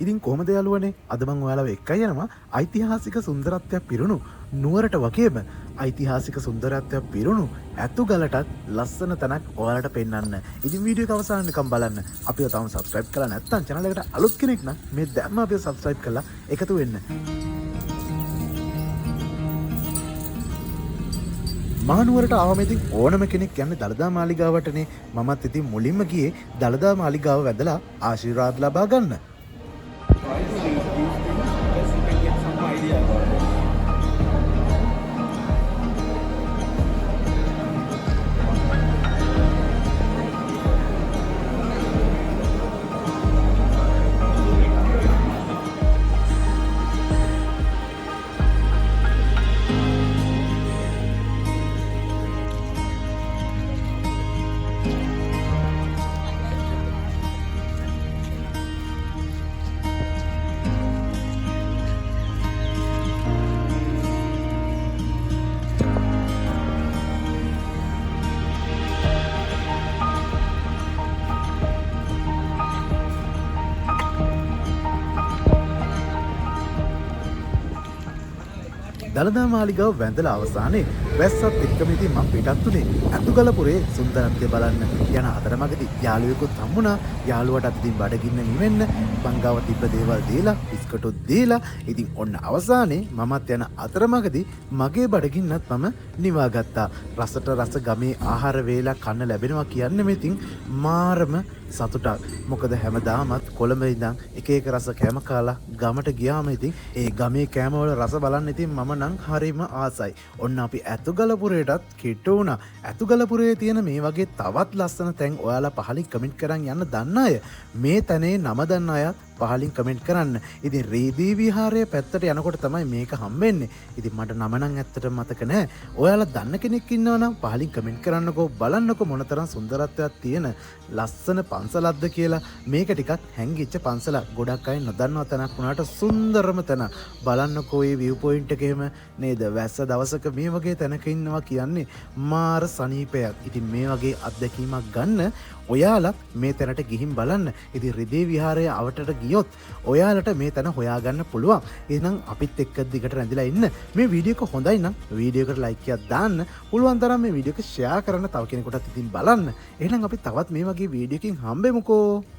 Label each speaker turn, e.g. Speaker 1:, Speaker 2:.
Speaker 1: ඉතින් කොහොමද යාළුවනේ අද මම ඔයාලව එක්කයි යනවා ඓතිහාසික සුන්දරත්වයක් පිරුණු නුවරට වගේම ඓතිහාසික සුන්දරත්වයක් පිරුණු ඇතුගලටත් ලස්සන තැනක් ඔයාලට පෙන්වන්න. ඉතින් වීඩියෝ එක අවසාන වෙනකම් බලන්න. අපිව තාම subscribe කරලා නැත්නම් channel එකට අලුත් කෙනෙක් නම් මේ දැම්ම අපිව subscribe කරලා එකතු වෙන්න. මහනුවරට ආවම ඉතින් ඕනම කෙනෙක් යන්නේ දළදා මාලිගාවටනේ. මමත් ඉතින් මුලින්ම ගියේ දළදා මාලිගාව වැදලා ආශිර්වාද ලබා ගන්න.
Speaker 2: Try to read these things because you can get some idea about it.
Speaker 1: Dalada Maligawa වැඳලා අවසානයේ වැස්සත් එක්කම ඉතින් මම පිටත් උනේ ඇතුගලපුරේ සුන්දරත්වය බලන්න. යන අතරමඟදී යාළුවෙකුත් හම්බුණා. යාළුවටත් ඉතින් බඩගින්න නිවෙන්න බංගාව තිබ්බ දේවල් දීලා බිස්කටුත් දීලා ඉතින් ඔන්න අවසානයේ මමත් යන අතරමඟදී මගේ බඩගින්නත් මම නිවා ගත්තා. රසට රස ගමේ ආහාර වේලා කන්න ලැබෙනවා කියන්නේ ඉතින් මාරම සතුටක්. මොකද හැමදාමත් කොළඹ ඉඳන් එක එක රස කෑම කාලා ගමට ගියාම ඉතින් ඒ ගමේ කෑම වල රස බලන්න ඉතින් මම නම් හරිම ආසයි. ඔන්න අපි ඇතුගලපුරේටත් කිට්ටු වුණා. ඇතුගලපුරේ තියෙන මේ වගේ තවත් ලස්සන තැන් ඔයාලා පහලින් කමෙන්ට් කරන් යන්න දන්න අය මේ තැනේ නම දන්න අය පහලින් කමෙන්ට් කරන්න. ඉතින් රේදී විහාරයේ පැත්තට යනකොට තමයි මේක හම්බෙන්නේ. ඉතින් මට නම නම් ඇත්තටම මතක නැහැ. ඔයාලා දන්න කෙනෙක් ඉන්නවා නම් පහලින් කමෙන්ට් කරන්නකෝ බලන්නකෝ මොනතරම් සුන්දරත්වයක් තියෙන ලස්සන පන්සලක්ද කියලා. මේක ටිකක් හැංගිච්ච පන්සලක්. ගොඩක් අය නොදන්නා තැනක් වුණාට සුන්දරම තැන. බලන්නකෝ මේ view point එක එහෙම නේද? වැස්ස දවසක මේ වගේ තැනක ඉන්නවා කියන්නේ මාර සනීපයක්. ඉතින් මේ වගේ අත්දැකීමක් ගන්න ඔයාලත් මේ තැනට ගිහින් බලන්න. ඉතින් රිදී විහාරයේ අවටට ගියොත් ඔයාලට මේ තැන හොයාගන්න පුළුවන්. එහෙනම් අපිත් එක්ක දිගට රැඳිලා ඉන්න. මේ වීඩියෝ එක හොඳයි නම් වීඩියෝ එකට ලයික් එකක් දාන්න. පුළුවන් තරම් මේ වීඩියෝ එක ෂෙයා කරන්න තව කෙනෙකුටත් ඉතින් බලන්න. එහෙනම් අපි තවත් මේ වගේ වීඩියෝ එකකින් හම්බෙමුකෝ.